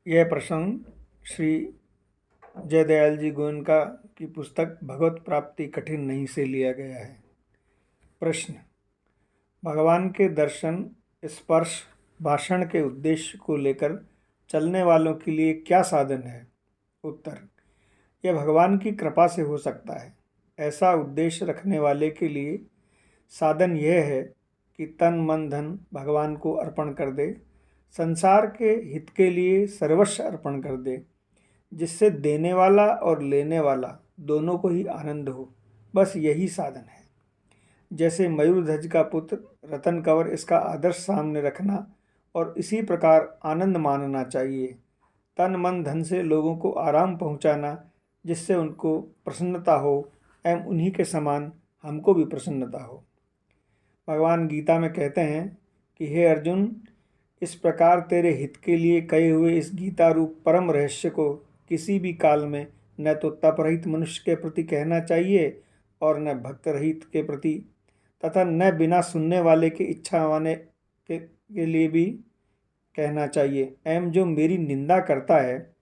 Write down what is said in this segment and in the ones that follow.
यह प्रसंग श्री जयदयाल जी गोयनका की पुस्तक भगवत प्राप्ति कठिन नहीं से लिया गया है। प्रश्न: भगवान के दर्शन, स्पर्श, भाषण के उद्देश्य को लेकर चलने वालों के लिए क्या साधन है? उत्तर: यह भगवान की कृपा से हो सकता है। ऐसा उद्देश्य रखने वाले के लिए साधन यह है कि तन मन धन भगवान को अर्पण कर दे, संसार के हित के लिए सर्वस्व अर्पण कर दे, जिससे देने वाला और लेने वाला दोनों को ही आनंद हो। बस यही साधन है। जैसे मयूरध्वज का पुत्र रतन कंवर, इसका आदर्श सामने रखना और इसी प्रकार आनंद मानना चाहिए। तन मन धन से लोगों को आराम पहुंचाना, जिससे उनको प्रसन्नता हो एवं उन्हीं के समान हमको भी प्रसन्नता हो। भगवान गीता में कहते हैं कि हे अर्जुन, इस प्रकार तेरे हित के लिए कहे हुए इस गीता रूप परम रहस्य को किसी भी काल में न तो तप रहित मनुष्य के प्रति कहना चाहिए और न भक्त रहित के प्रति, तथा न बिना सुनने वाले की इच्छा वाले के लिए भी कहना चाहिए, एवं जो मेरी निंदा करता है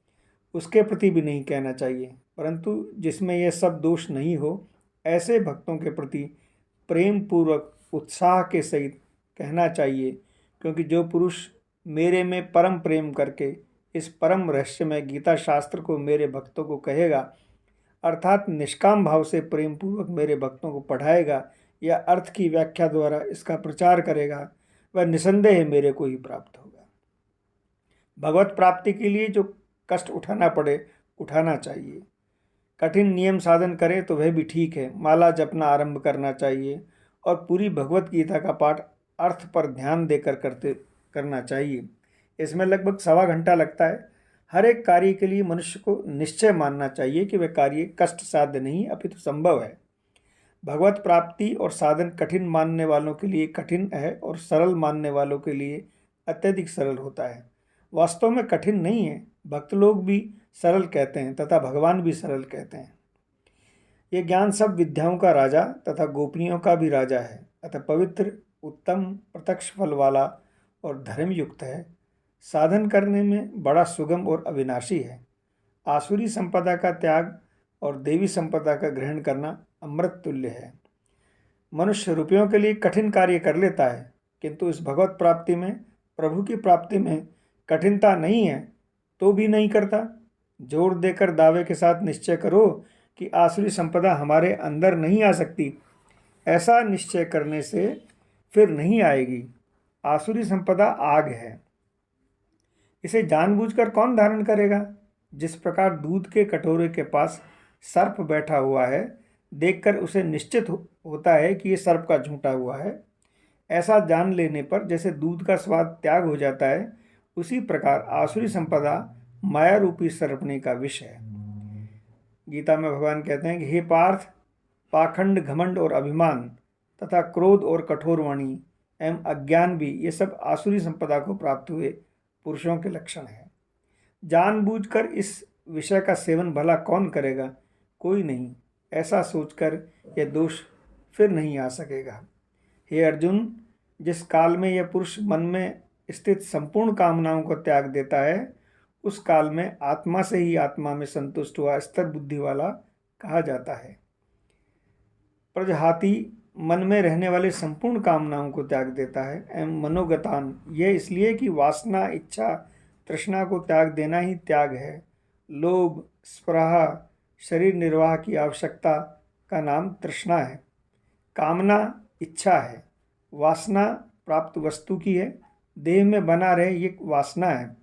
उसके प्रति भी नहीं कहना चाहिए, परंतु जिसमें यह सब दोष नहीं हो ऐसे भक्तों के प्रति प्रेम पूर्वक उत्साह के सहित कहना चाहिए। क्योंकि जो पुरुष मेरे में परम प्रेम करके इस परम रहस्यमय गीता शास्त्र को मेरे भक्तों को कहेगा, अर्थात निष्काम भाव से प्रेम पूर्वक मेरे भक्तों को पढ़ाएगा या अर्थ की व्याख्या द्वारा इसका प्रचार करेगा, वह निसंदेह मेरे को ही प्राप्त होगा। भगवत प्राप्ति के लिए जो कष्ट उठाना पड़े उठाना चाहिए। कठिन नियम साधन करे तो वह भी ठीक है। माला जपना आरंभ करना चाहिए और पूरी भगवत गीता का पाठ अर्थ पर ध्यान देकर करना चाहिए। इसमें लगभग 1.25 घंटा लगता है। हर एक कार्य के लिए मनुष्य को निश्चय मानना चाहिए कि वह कार्य कष्ट साध्य नहीं अपितु संभव है। भगवत प्राप्ति और साधन कठिन मानने वालों के लिए कठिन है और सरल मानने वालों के लिए अत्यधिक सरल होता है। वास्तव में कठिन नहीं है। भक्त लोग भी सरल कहते हैं तथा भगवान भी सरल कहते हैं। ये ज्ञान सब विद्याओं का राजा तथा गोपनीयों का भी राजा है, अतः पवित्र, उत्तम, प्रत्यक्ष फल वाला और धर्मयुक्त है। साधन करने में बड़ा सुगम और अविनाशी है। आसुरी संपदा का त्याग और देवी संपदा का ग्रहण करना अमृत तुल्य है। मनुष्य रुपयों के लिए कठिन कार्य कर लेता है, किंतु इस भगवत प्राप्ति में, प्रभु की प्राप्ति में कठिनता नहीं है तो भी नहीं करता। जोर देकर दावे के साथ निश्चय करो कि आसुरी संपदा हमारे अंदर नहीं आ सकती। ऐसा निश्चय करने से फिर नहीं आएगी। आसुरी संपदा आग है, इसे जानबूझकर कौन धारण करेगा? जिस प्रकार दूध के कटोरे के पास सर्प बैठा हुआ है, देखकर उसे निश्चित होता है कि ये सर्प का झूठा हुआ है, ऐसा जान लेने पर जैसे दूध का स्वाद त्याग हो जाता है, उसी प्रकार आसुरी संपदा माया रूपी सर्पने का विष है। गीता में भगवान कहते हैं कि हे पार्थ, पाखंड, घमंड और अभिमान तथा क्रोध और कठोर वाणी एवं अज्ञान भी ये सब आसुरी संपदा को प्राप्त हुए पुरुषों के लक्षण हैं। जानबूझकर इस विषय का सेवन भला कौन करेगा? कोई नहीं। ऐसा सोचकर यह दोष फिर नहीं आ सकेगा। हे अर्जुन, जिस काल में यह पुरुष मन में स्थित संपूर्ण कामनाओं को त्याग देता है, उस काल में आत्मा से ही आत्मा में संतुष्ट हुआ स्थिर बुद्धि वाला कहा जाता है। प्रजहाति मन में रहने वाले संपूर्ण कामनाओं को त्याग देता है एवं मनोगतान, यह इसलिए कि वासना, इच्छा, तृष्णा को त्याग देना ही त्याग है। लोभ, स्पृहा, शरीर निर्वाह की आवश्यकता का नाम तृष्णा है। कामना इच्छा है। वासना प्राप्त वस्तु की है, देह में बना रहे ये वासना है।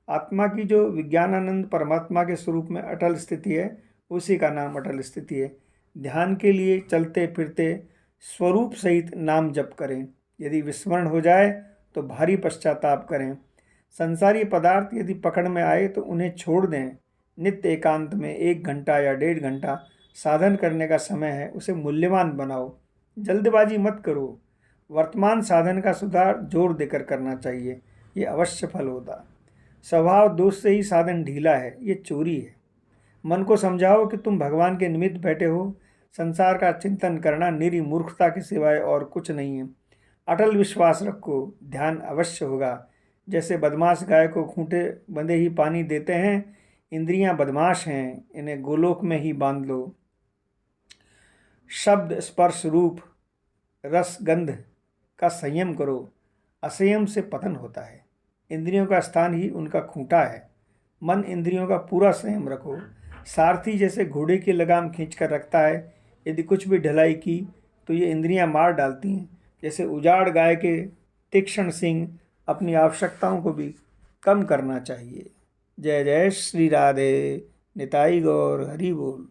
आत्मा की जो विज्ञानानंद परमात्मा के स्वरूप में अटल स्थिति है, उसी का नाम अटल स्थिति है। ध्यान के लिए चलते फिरते स्वरूप सहित नाम जप करें। यदि विस्मरण हो जाए तो भारी पश्चाताप करें। संसारी पदार्थ यदि पकड़ में आए तो उन्हें छोड़ दें। नित्य एकांत में 1 घंटा या 1.5 घंटा साधन करने का समय है, उसे मूल्यवान बनाओ। जल्दबाजी मत करो। वर्तमान साधन का सुधार जोर देकर करना चाहिए, ये अवश्य फल होता। स्वभाव दोष से ही साधन ढीला है, ये चोरी है। मन को समझाओ कि तुम भगवान के निमित्त बैठे हो। संसार का चिंतन करना निरी मूर्खता के सिवाय और कुछ नहीं है। अटल विश्वास रखो, ध्यान अवश्य होगा। जैसे बदमाश गाय को खूंटे बंधे ही पानी देते हैं, इंद्रियां बदमाश हैं, इन्हें गोलोक में ही बांध लो। शब्द स्पर्श रूप रस गंध का संयम करो, असंयम से पतन होता है। इंद्रियों का स्थान ही उनका खूंटा है। मन इंद्रियों का पूरा संयम रखो। सारथी जैसे घोड़े की लगाम खींचकर रखता है, यदि कुछ भी ढलाई की तो ये इंद्रियां मार डालती हैं। जैसे उजाड़ गाय के तीक्ष्ण सिंह, अपनी आवश्यकताओं को भी कम करना चाहिए। जय जय श्री राधे। निताई गौर हरि बोल।